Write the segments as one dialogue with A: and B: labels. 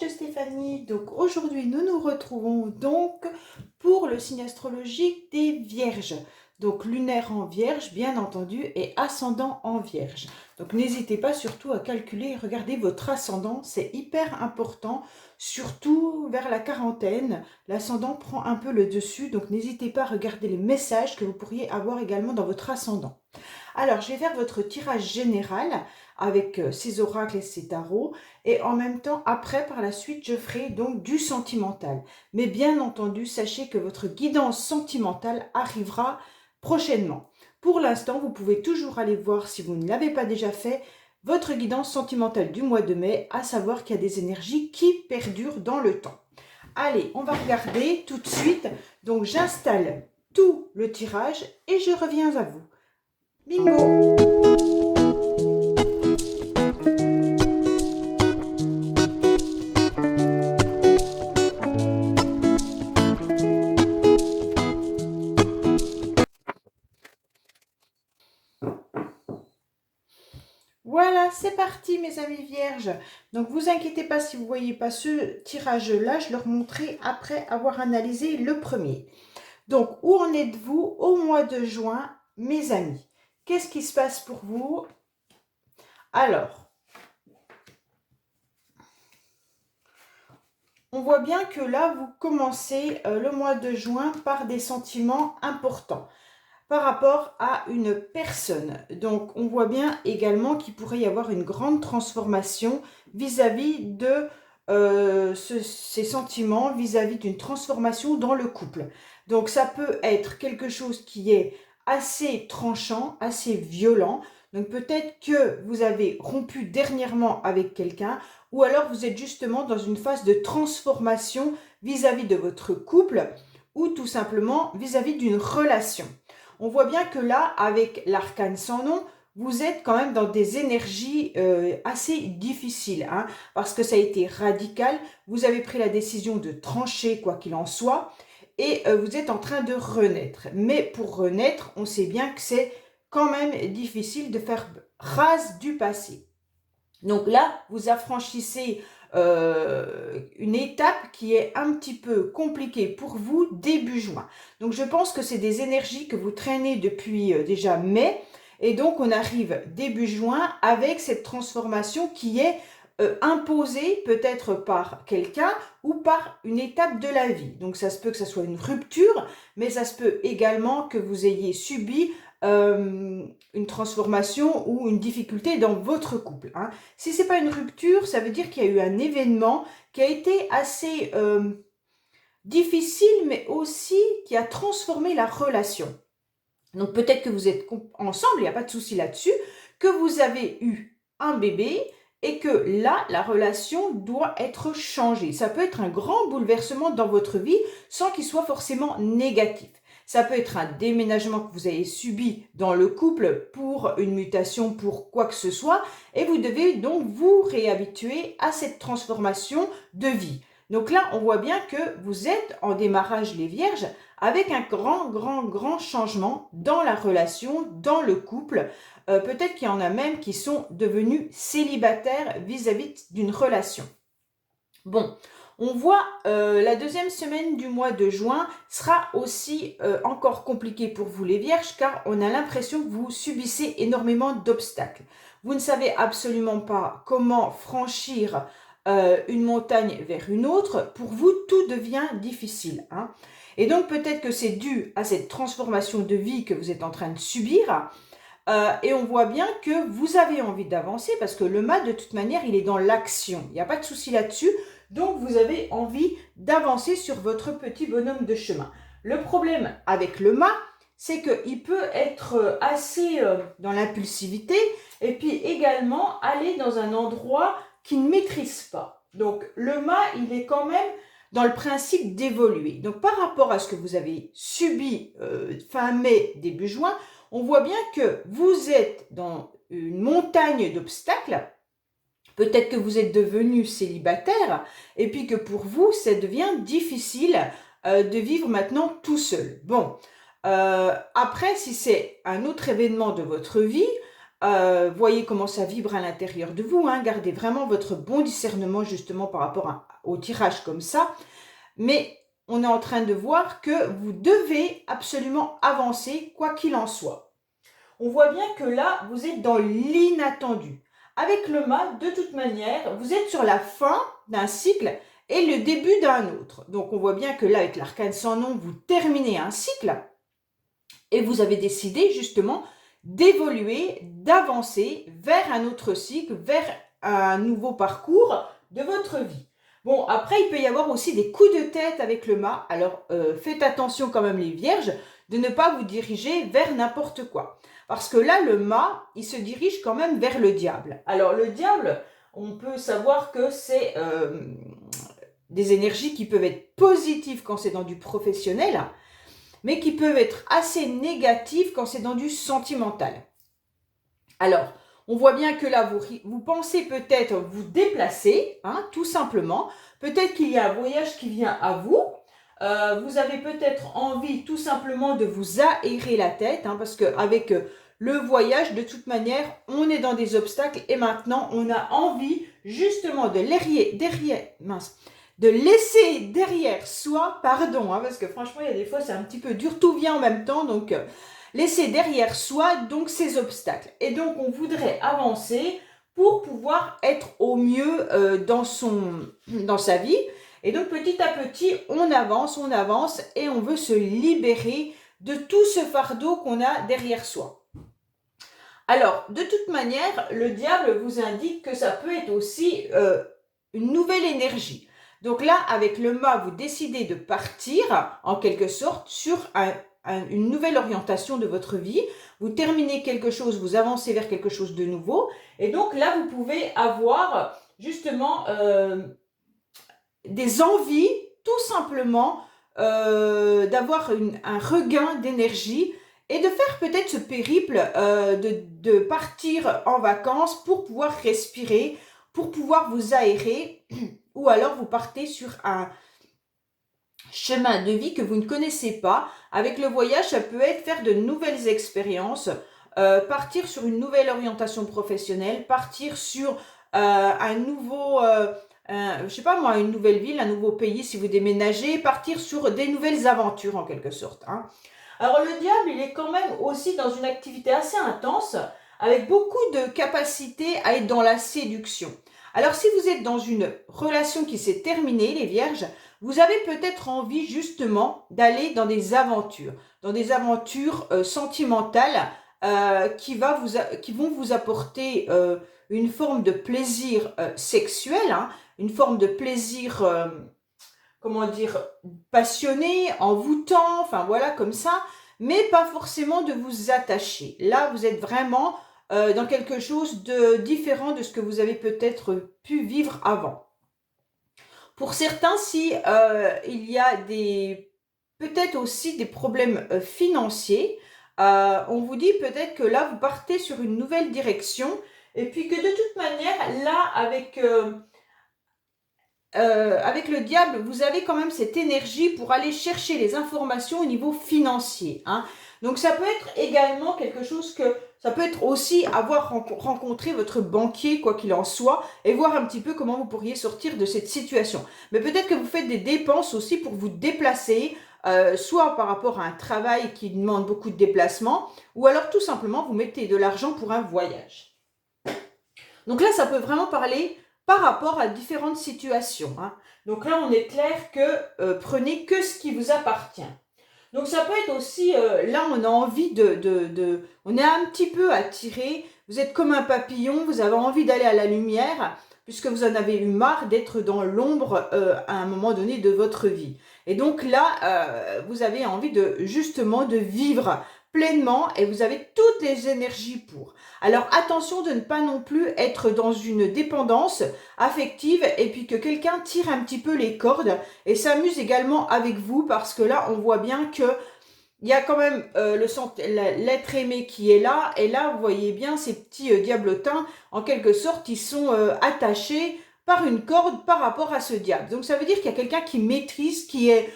A: Stéphanie, donc aujourd'hui nous nous retrouvons donc pour le signe astrologique des Vierges. Donc lunaire en Vierge bien entendu et ascendant en Vierge. Donc n'hésitez pas surtout à calculer et regarder votre ascendant, c'est hyper important, surtout vers la quarantaine. L'ascendant prend un peu le dessus, donc n'hésitez pas à regarder les messages que vous pourriez avoir également dans votre ascendant. Alors je vais faire votre tirage général avec ces oracles et ces tarots. Et en même temps, après, par la suite, je ferai donc du sentimental. Mais bien entendu, sachez que votre guidance sentimentale arrivera prochainement. Pour l'instant, vous pouvez toujours aller voir, si vous ne l'avez pas déjà fait, votre guidance sentimentale du mois de mai, à savoir qu'il y a des énergies qui perdurent dans le temps. Allez, on va regarder tout de suite. Donc, j'installe tout le tirage et je reviens à vous. Bingo! Voilà, c'est parti mes amis vierges. Donc vous inquiétez pas si vous ne voyez pas ce tirage-là, je leur montrerai après avoir analysé le premier. Donc où en êtes-vous au mois de juin, mes amis? Qu'est-ce qui se passe pour vous? Alors, on voit bien que là, vous commencez le mois de juin par des sentiments importants par rapport à une personne. Donc, on voit bien également qu'il pourrait y avoir une grande transformation vis-à-vis de ces sentiments, vis-à-vis d'une transformation dans le couple. Donc, ça peut être quelque chose qui est assez tranchant, assez violent. Donc, peut-être que vous avez rompu dernièrement avec quelqu'un ou alors vous êtes justement dans une phase de transformation vis-à-vis de votre couple ou tout simplement vis-à-vis d'une relation. On voit bien que là, avec l'arcane sans nom, vous êtes quand même dans des énergies assez difficiles, hein, parce que ça a été radical. Vous avez pris la décision de trancher, quoi qu'il en soit, et vous êtes en train de renaître. Mais pour renaître, on sait bien que c'est quand même difficile de faire rase du passé. Donc là, vous affranchissez une étape qui est un petit peu compliquée pour vous début juin. Donc je pense que c'est des énergies que vous traînez depuis déjà mai et donc on arrive début juin avec cette transformation qui est imposée peut-être par quelqu'un ou par une étape de la vie. Donc ça se peut que ça soit une rupture, mais ça se peut également que vous ayez subi une transformation ou une difficulté dans votre couple. Hein. Si ce n'est pas une rupture, ça veut dire qu'il y a eu un événement qui a été assez difficile, mais aussi qui a transformé la relation. Donc peut-être que vous êtes ensemble, il n'y a pas de souci là-dessus, que vous avez eu un bébé et que là, la relation doit être changée. Ça peut être un grand bouleversement dans votre vie sans qu'il soit forcément négatif. Ça peut être un déménagement que vous avez subi dans le couple pour une mutation, pour quoi que ce soit, et vous devez donc vous réhabituer à cette transformation de vie. Donc là, on voit bien que vous êtes en démarrage les vierges avec un grand changement dans la relation, dans le couple. Peut-être qu'il y en a même qui sont devenus célibataires vis-à-vis d'une relation. Bon, on voit la deuxième semaine du mois de juin sera aussi encore compliquée pour vous les vierges car on a l'impression que vous subissez énormément d'obstacles. Vous ne savez absolument pas comment franchir une montagne vers une autre. Pour vous, tout devient difficile. Hein. Et donc peut-être que c'est dû à cette transformation de vie que vous êtes en train de subir. Et on voit bien que vous avez envie d'avancer parce que le mât, de toute manière, il est dans l'action. Il n'y a pas de souci là-dessus. Donc, vous avez envie d'avancer sur votre petit bonhomme de chemin. Le problème avec le mât, c'est qu'il peut être assez dans l'impulsivité et puis également aller dans un endroit qu'il ne maîtrise pas. Donc, le mât, il est quand même dans le principe d'évoluer. Donc, par rapport à ce que vous avez subi fin mai, début juin, on voit bien que vous êtes dans une montagne d'obstacles. Peut-être que vous êtes devenu célibataire et puis que pour vous, ça devient difficile de vivre maintenant tout seul. Bon, après, si c'est un autre événement de votre vie, Voyez comment ça vibre à l'intérieur de vous, hein. Gardez vraiment votre bon discernement justement par rapport au tirage comme ça. Mais on est en train de voir que vous devez absolument avancer quoi qu'il en soit. On voit bien que là, vous êtes dans l'inattendu. Avec le mât, de toute manière, vous êtes sur la fin d'un cycle et le début d'un autre. Donc on voit bien que là, avec l'arcane sans nom, vous terminez un cycle et vous avez décidé justement d'évoluer, d'avancer vers un autre cycle, vers un nouveau parcours de votre vie. Bon, après, il peut y avoir aussi des coups de tête avec le mât. Alors, faites attention quand même les vierges de ne pas vous diriger vers n'importe quoi. Parce que là, le mât, il se dirige quand même vers le diable. Alors, le diable, on peut savoir que c'est des énergies qui peuvent être positives quand c'est dans du professionnel, mais qui peuvent être assez négatives quand c'est dans du sentimental. Alors, on voit bien que là, vous pensez peut-être vous déplacer, hein, tout simplement. Peut-être qu'il y a un voyage qui vient à vous. Vous avez peut-être envie tout simplement de vous aérer la tête, hein, parce qu'avec le voyage, de toute manière, on est dans des obstacles et maintenant, on a envie justement de laisser derrière soi, pardon, hein, parce que franchement, il y a des fois, c'est un petit peu dur, tout vient en même temps, donc laisser derrière soi donc ces obstacles. Et donc, on voudrait avancer pour pouvoir être au mieux dans sa vie. Et donc, petit à petit, on avance et on veut se libérer de tout ce fardeau qu'on a derrière soi. Alors, de toute manière, le diable vous indique que ça peut être aussi une nouvelle énergie. Donc là, avec le mât, vous décidez de partir, en quelque sorte, sur une nouvelle orientation de votre vie. Vous terminez quelque chose, vous avancez vers quelque chose de nouveau. Et donc là, vous pouvez avoir justement des envies, tout simplement, d'avoir un regain d'énergie et de faire peut-être ce périple de partir en vacances pour pouvoir respirer, pour pouvoir vous aérer, ou alors vous partez sur un chemin de vie que vous ne connaissez pas. Avec le voyage, ça peut être faire de nouvelles expériences, partir sur une nouvelle orientation professionnelle, partir sur un nouveau, je sais pas moi, une nouvelle ville, un nouveau pays si vous déménagez, partir sur des nouvelles aventures en quelque sorte, hein. Alors le diable, il est quand même aussi dans une activité assez intense, avec beaucoup de capacité à être dans la séduction. Alors si vous êtes dans une relation qui s'est terminée, les vierges, vous avez peut-être envie justement d'aller dans des aventures sentimentales qui vont vous apporter une forme de plaisir sexuel, hein, une forme de plaisir, comment dire, passionné, envoûtant, enfin voilà, comme ça, mais pas forcément de vous attacher. Là, vous êtes vraiment dans quelque chose de différent de ce que vous avez peut-être pu vivre avant. Pour certains, si il y a peut-être aussi des problèmes financiers, on vous dit peut-être que là, vous partez sur une nouvelle direction et puis que de toute manière, là, avec le diable, vous avez quand même cette énergie pour aller chercher les informations au niveau financier, hein. Donc ça peut être également quelque chose ça peut être aussi avoir rencontré votre banquier, quoi qu'il en soit, et voir un petit peu comment vous pourriez sortir de cette situation. Mais peut-être que vous faites des dépenses aussi pour vous déplacer, soit par rapport à un travail qui demande beaucoup de déplacements, ou alors tout simplement vous mettez de l'argent pour un voyage. Donc là, ça peut vraiment parler par rapport à différentes situations, hein. Donc là, on est clair que prenez que ce qui vous appartient. Donc ça peut être aussi, là on a envie on est un petit peu attiré, vous êtes comme un papillon, vous avez envie d'aller à la lumière, puisque vous en avez eu marre d'être dans l'ombre à un moment donné de votre vie. Et donc là, vous avez envie justement de vivre pleinement et vous avez toutes les énergies pour. Alors attention de ne pas non plus être dans une dépendance affective et puis que quelqu'un tire un petit peu les cordes et s'amuse également avec vous parce que là on voit bien que il y a quand même l'être aimé qui est là et là vous voyez bien ces petits diablotins en quelque sorte ils sont attachés par une corde par rapport à ce diable. Donc ça veut dire qu'il y a quelqu'un qui maîtrise, qui est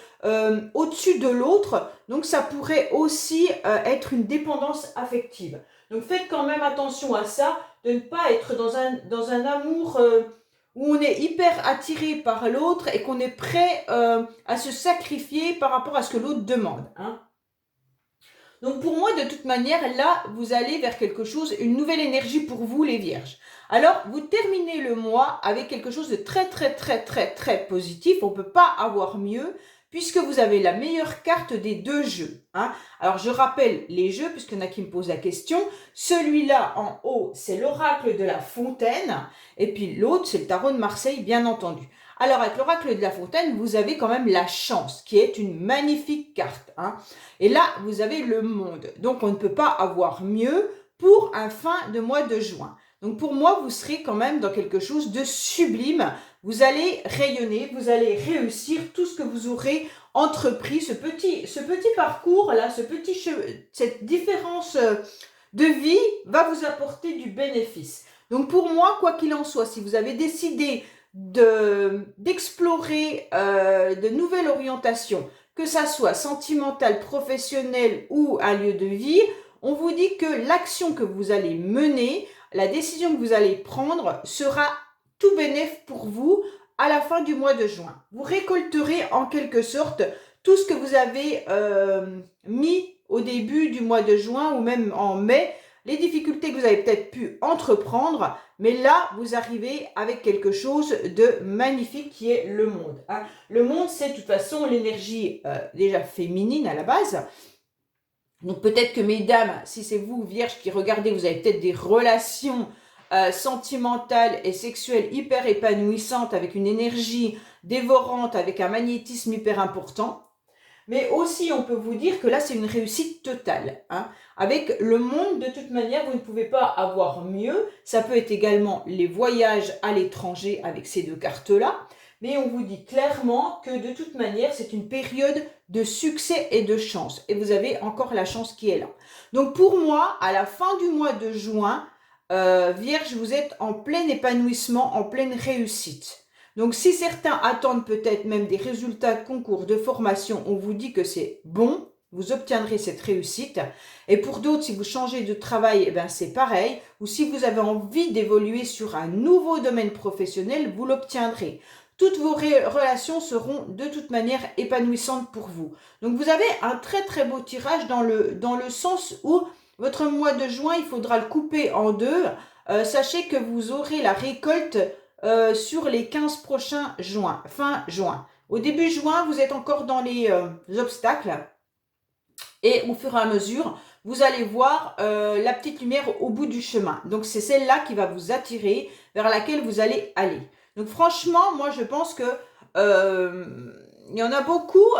A: au-dessus de l'autre, donc ça pourrait aussi être une dépendance affective. Donc faites quand même attention à ça, de ne pas être dans un amour où on est hyper attiré par l'autre et qu'on est prêt à se sacrifier par rapport à ce que l'autre demande. Hein. Donc pour moi, de toute manière, là, vous allez vers quelque chose, une nouvelle énergie pour vous, les vierges. Alors, vous terminez le mois avec quelque chose de très, très, très, très, très positif. On ne peut pas avoir mieux puisque vous avez la meilleure carte des deux jeux. Hein. Alors, je rappelle les jeux, puisqu'il y en a qui me posent la question. Celui-là, en haut, c'est l'oracle de la fontaine. Et puis l'autre, c'est le tarot de Marseille, bien entendu. Alors, avec l'oracle de la fontaine, vous avez quand même la chance, qui est une magnifique carte. Hein. Et là, vous avez le monde. Donc, on ne peut pas avoir mieux pour un fin de mois de juin. Donc, pour moi, vous serez quand même dans quelque chose de sublime. Vous allez rayonner, vous allez réussir tout ce que vous aurez entrepris. Ce petit parcours-là, cette différence de vie va vous apporter du bénéfice. Donc, pour moi, quoi qu'il en soit, si vous avez décidé d'explorer de nouvelles orientations, que ça soit sentimental, professionnel ou un lieu de vie, on vous dit que l'action que vous allez mener, la décision que vous allez prendre sera tout bénéf pour vous à la fin du mois de juin. Vous récolterez en quelque sorte tout ce que vous avez mis au début du mois de juin ou même en mai, les difficultés que vous avez peut-être pu entreprendre, mais là, vous arrivez avec quelque chose de magnifique qui est le monde. Hein. Le monde, c'est de toute façon l'énergie déjà féminine à la base. Donc peut-être que mesdames, si c'est vous, vierges, qui regardez, vous avez peut-être des relations sentimentales et sexuelles hyper épanouissantes avec une énergie dévorante, avec un magnétisme hyper important. Mais aussi, on peut vous dire que là, c'est une réussite totale. Hein. Avec le monde, de toute manière, vous ne pouvez pas avoir mieux. Ça peut être également les voyages à l'étranger avec ces deux cartes-là. Mais on vous dit clairement que de toute manière, c'est une période de succès et de chance. Et vous avez encore la chance qui est là. Donc pour moi, à la fin du mois de juin, Vierge, vous êtes en plein épanouissement, en pleine réussite. Donc, si certains attendent peut-être même des résultats de concours, de formation, on vous dit que c'est bon, vous obtiendrez cette réussite. Et pour d'autres, si vous changez de travail, eh ben, c'est pareil. Ou si vous avez envie d'évoluer sur un nouveau domaine professionnel, vous l'obtiendrez. Toutes vos relations seront de toute manière épanouissantes pour vous. Donc, vous avez un très très beau tirage dans le sens où votre mois de juin, il faudra le couper en deux. Sachez que vous aurez la récolte sur les 15 prochains juin, fin juin. Au début juin, vous êtes encore dans les obstacles et au fur et à mesure, vous allez voir la petite lumière au bout du chemin. Donc, c'est celle-là qui va vous attirer, vers laquelle vous allez aller. Donc, franchement, moi, je pense que il y en a beaucoup.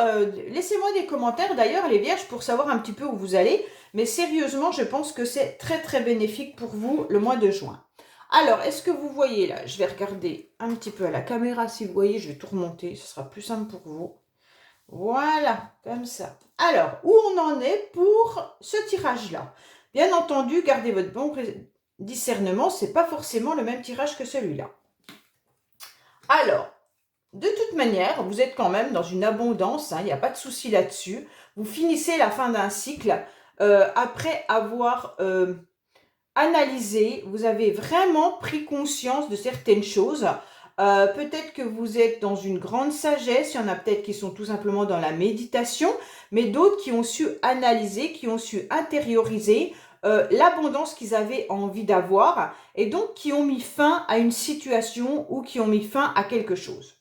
A: Laissez-moi des commentaires, d'ailleurs, les vierges, pour savoir un petit peu où vous allez. Mais sérieusement, je pense que c'est très, très bénéfique pour vous le mois de juin. Alors, est-ce que vous voyez là? Je vais regarder un petit peu à la caméra. Si vous voyez, je vais tout remonter. Ce sera plus simple pour vous. Voilà, comme ça. Alors, où on en est pour ce tirage-là? Bien entendu, gardez votre bon discernement. Ce n'est pas forcément le même tirage que celui-là. Alors, de toute manière, vous êtes quand même dans une abondance. Hein, il n'y a pas de souci là-dessus. Vous finissez la fin d'un cycle après avoir... analysé, vous avez vraiment pris conscience de certaines choses. Peut-être que vous êtes dans une grande sagesse, il y en a peut-être qui sont tout simplement dans la méditation, mais d'autres qui ont su analyser, qui ont su intérioriser l'abondance qu'ils avaient envie d'avoir et donc qui ont mis fin à une situation ou qui ont mis fin à quelque chose.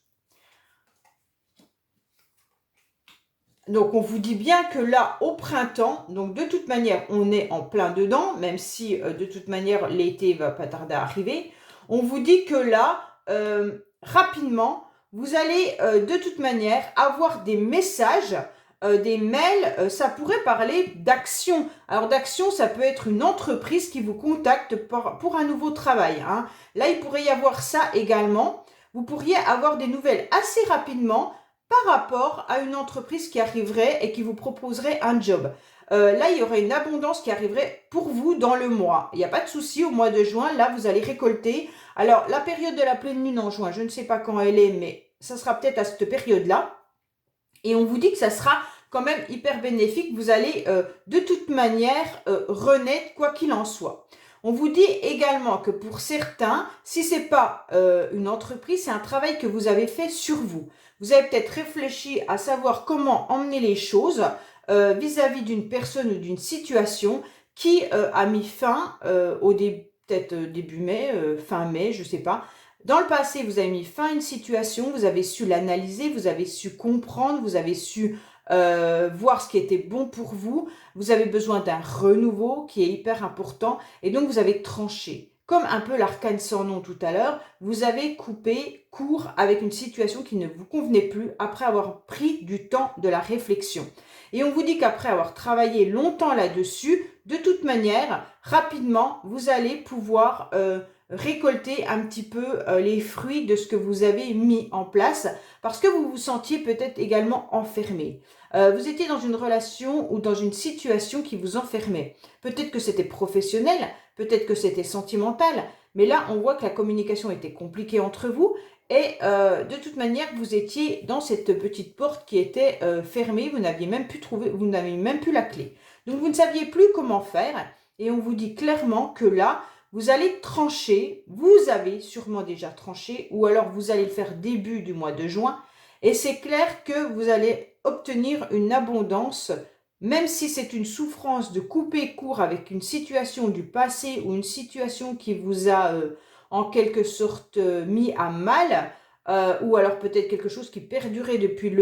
A: Donc, on vous dit bien que là, au printemps, donc de toute manière, on est en plein dedans, même si de toute manière, l'été va pas tarder à arriver. On vous dit que là, rapidement, vous allez de toute manière avoir des messages, des mails. Ça pourrait parler d'action. Alors, d'action, ça peut être une entreprise qui vous contacte pour un nouveau travail. Hein. Là, il pourrait y avoir ça également. Vous pourriez avoir des nouvelles assez rapidement par rapport à une entreprise qui arriverait et qui vous proposerait un job. Là, il y aurait une abondance qui arriverait pour vous dans le mois. Il n'y a pas de souci, au mois de juin, là, vous allez récolter. Alors, la période de la pleine lune en juin, je ne sais pas quand elle est, mais ça sera peut-être à cette période-là. Et on vous dit que ça sera quand même hyper bénéfique. Vous allez de toute manière renaître quoi qu'il en soit. On vous dit également que pour certains, si ce n'est pas une entreprise, c'est un travail que vous avez fait sur vous. Vous avez peut-être réfléchi à savoir comment emmener les choses vis-à-vis d'une personne ou d'une situation qui a mis fin peut-être début mai, fin mai, je ne sais pas. Dans le passé, vous avez mis fin à une situation, vous avez su l'analyser, vous avez su comprendre, vous avez su voir ce qui était bon pour vous. Vous avez besoin d'un renouveau qui est hyper important et donc vous avez tranché. Comme un peu l'arcane sans nom tout à l'heure, vous avez coupé court avec une situation qui ne vous convenait plus après avoir pris du temps de la réflexion. Et on vous dit qu'après avoir travaillé longtemps là-dessus, de toute manière, rapidement, vous allez pouvoir récolter un petit peu les fruits de ce que vous avez mis en place parce que vous vous sentiez peut-être également enfermé. Vous étiez dans une relation ou dans une situation qui vous enfermait. Peut-être que c'était professionnel, peut-être que c'était sentimental, mais là, on voit que la communication était compliquée entre vous et de toute manière, vous étiez dans cette petite porte qui était fermée, vous n'aviez même plus la clé. Donc, vous ne saviez plus comment faire et on vous dit clairement que là, vous allez trancher, vous avez sûrement déjà tranché ou alors vous allez le faire début du mois de juin et c'est clair que vous allez obtenir une abondance, même si c'est une souffrance de couper court avec une situation du passé ou une situation qui vous a en quelque sorte mis à mal, ou alors peut-être quelque chose qui perdurait depuis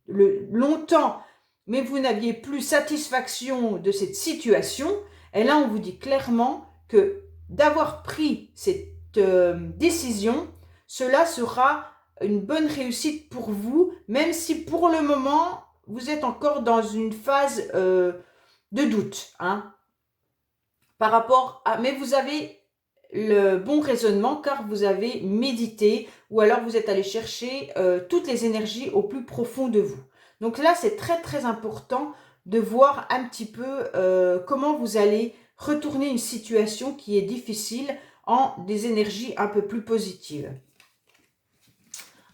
A: longtemps, mais vous n'aviez plus satisfaction de cette situation. Et là, on vous dit clairement que d'avoir pris cette décision, cela sera une bonne réussite pour vous, même si pour le moment, vous êtes encore dans une phase de doute. Par rapport à... Mais vous avez le bon raisonnement car vous avez médité ou alors vous êtes allé chercher toutes les énergies au plus profond de vous. Donc là, c'est très très important de voir un petit peu comment vous allez retourner une situation qui est difficile en des énergies un peu plus positives.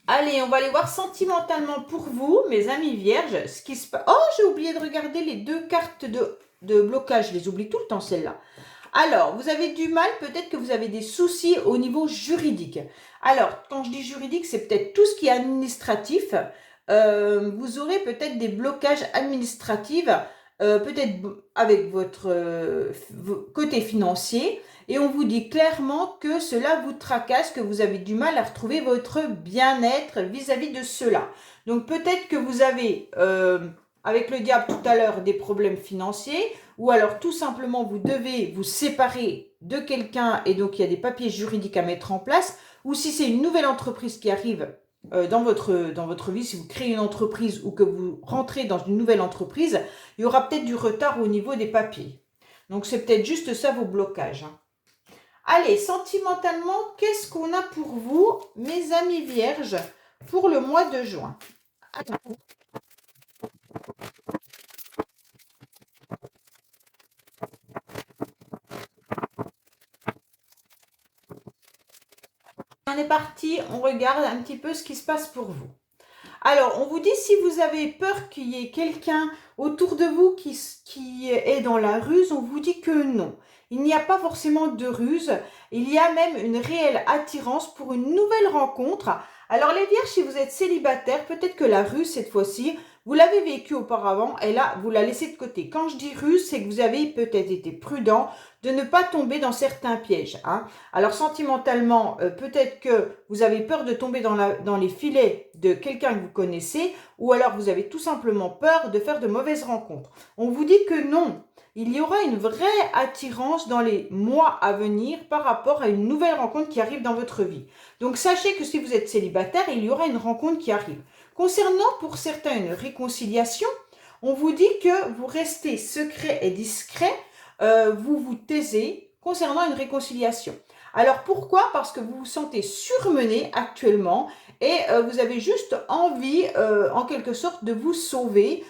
A: Allez, on va aller voir sentimentalement pour vous, mes amis vierges, ce qui se passe. Oh, j'ai oublié de regarder les deux cartes de blocage. Je les oublie tout le temps, celles-là. Alors, vous avez du mal, peut-être que vous avez des soucis au niveau juridique. Alors, quand je dis juridique, c'est peut-être tout ce qui est administratif. Vous aurez peut-être des blocages administratifs, peut-être avec votre côté financier. Et on vous dit clairement que cela vous tracasse, que vous avez du mal à retrouver votre bien-être vis-à-vis de cela. Donc peut-être que vous avez, avec le diable tout à l'heure, des problèmes financiers, ou alors tout simplement vous devez vous séparer de quelqu'un et donc il y a des papiers juridiques à mettre en place, ou si c'est une nouvelle entreprise qui arrive dans votre vie, si vous créez une entreprise ou que vous rentrez dans une nouvelle entreprise, il y aura peut-être du retard au niveau des papiers. Donc c'est peut-être juste ça vos blocages. Allez, sentimentalement, qu'est-ce qu'on a pour vous, mes amis vierges, pour le mois de juin? On est parti, on regarde un petit peu ce qui se passe pour vous. Alors, on vous dit si vous avez peur qu'il y ait quelqu'un autour de vous qui est dans la ruse, on vous dit que non. Il n'y a pas forcément de ruse, il y a même une réelle attirance pour une nouvelle rencontre. Alors les vierges, si vous êtes célibataire, peut-être que la ruse cette fois-ci, vous l'avez vécue auparavant et là, vous la laissez de côté. Quand je dis ruse, c'est que vous avez peut-être été prudent de ne pas tomber dans certains pièges. Alors sentimentalement, peut-être que vous avez peur de tomber dans les filets de quelqu'un que vous connaissez ou alors vous avez tout simplement peur de faire de mauvaises rencontres. On vous dit que non. Il y aura une vraie attirance dans les mois à venir par rapport à une nouvelle rencontre qui arrive dans votre vie. Donc sachez que si vous êtes célibataire, il y aura une rencontre qui arrive. Concernant pour certains une réconciliation, on vous dit que vous restez secret et discret, vous vous taisez concernant une réconciliation. Alors pourquoi? Parce que vous vous sentez surmené actuellement et vous avez juste envie en quelque sorte de vous sauver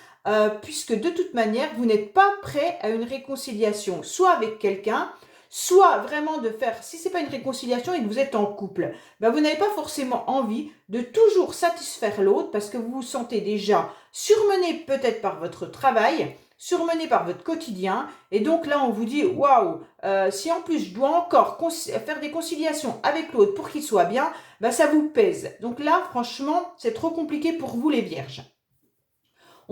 A: puisque de toute manière vous n'êtes pas prêt à une réconciliation soit avec quelqu'un, soit vraiment de faire, si ce n'est pas une réconciliation et que vous êtes en couple, ben vous n'avez pas forcément envie de toujours satisfaire l'autre parce que vous vous sentez déjà surmené peut-être par votre travail, surmené par votre quotidien, et donc là on vous dit waouh, si en plus je dois encore faire des conciliations avec l'autre pour qu'il soit bien, ben ça vous pèse. Donc là franchement c'est trop compliqué pour vous les vierges.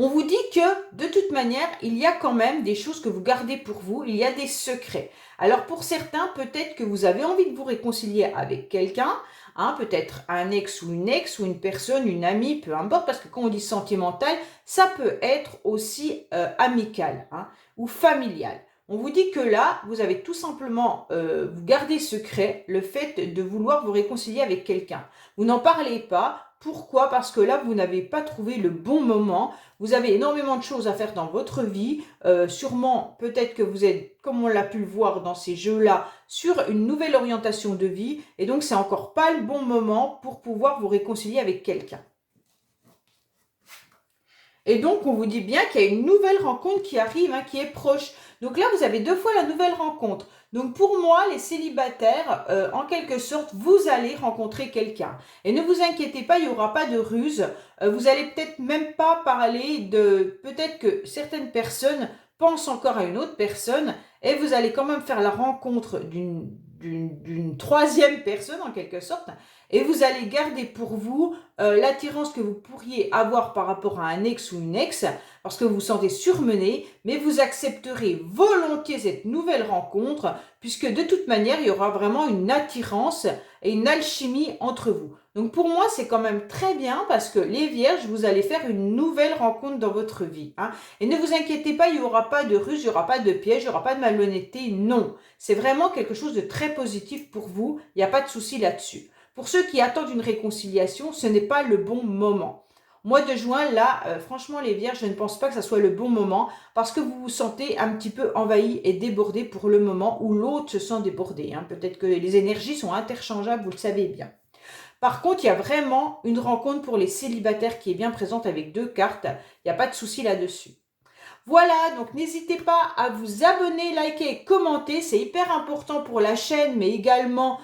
A: On vous dit que de toute manière, il y a quand même des choses que vous gardez pour vous, il y a des secrets. Alors pour certains, peut-être que vous avez envie de vous réconcilier avec quelqu'un, hein, peut-être un ex ou une personne, une amie, peu importe, parce que quand on dit sentimental, ça peut être aussi amical, hein, ou familial. On vous dit que là, vous avez tout simplement, vous gardez secret le fait de vouloir vous réconcilier avec quelqu'un. Vous n'en parlez pas. Pourquoi? Parce que là, vous n'avez pas trouvé le bon moment. Vous avez énormément de choses à faire dans votre vie. Sûrement, peut-être que vous êtes, comme on l'a pu le voir dans ces jeux-là, sur une nouvelle orientation de vie. Et donc, c'est encore pas le bon moment pour pouvoir vous réconcilier avec quelqu'un. Et donc, on vous dit bien qu'il y a une nouvelle rencontre qui arrive, hein, qui est proche. Donc là, vous avez 2 fois la nouvelle rencontre. Donc pour moi, les célibataires, en quelque sorte, vous allez rencontrer quelqu'un. Et ne vous inquiétez pas, il n'y aura pas de ruse. Vous allez peut-être même pas parler de... Peut-être que certaines personnes pensent encore à une autre personne et vous allez quand même faire la rencontre d'une troisième personne, en quelque sorte. Et vous allez garder pour vous l'attirance que vous pourriez avoir par rapport à un ex ou une ex, parce que vous vous sentez surmené, mais vous accepterez volontiers cette nouvelle rencontre, puisque de toute manière, il y aura vraiment une attirance et une alchimie entre vous. Donc pour moi, c'est quand même très bien, parce que les vierges, vous allez faire une nouvelle rencontre dans votre vie, hein. Et ne vous inquiétez pas, il n'y aura pas de ruse, il n'y aura pas de piège, il n'y aura pas de malhonnêteté, non. C'est vraiment quelque chose de très positif pour vous, il n'y a pas de souci là-dessus. Pour ceux qui attendent une réconciliation, ce n'est pas le bon moment. Mois de juin, là, franchement, les vierges, je ne pense pas que ça soit le bon moment parce que vous vous sentez un petit peu envahi et débordé pour le moment où l'autre se sent débordé, hein. Peut-être que les énergies sont interchangeables, vous le savez bien. Par contre, il y a vraiment une rencontre pour les célibataires qui est bien présente avec 2 cartes. Il n'y a pas de souci là-dessus. Voilà, donc n'hésitez pas à vous abonner, liker et commenter. C'est hyper important pour la chaîne, mais également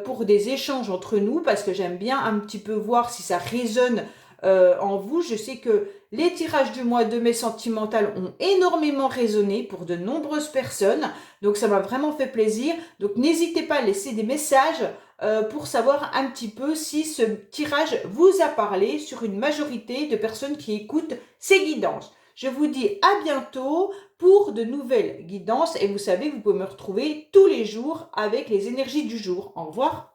A: pour des échanges entre nous, parce que j'aime bien un petit peu voir si ça résonne en vous. Je sais que les tirages du mois de mai sentimental ont énormément résonné pour de nombreuses personnes. Donc ça m'a vraiment fait plaisir. Donc n'hésitez pas à laisser des messages pour savoir un petit peu si ce tirage vous a parlé sur une majorité de personnes qui écoutent ces guidances. Je vous dis à bientôt pour de nouvelles guidances et vous savez, vous pouvez me retrouver tous les jours avec les énergies du jour. Au revoir.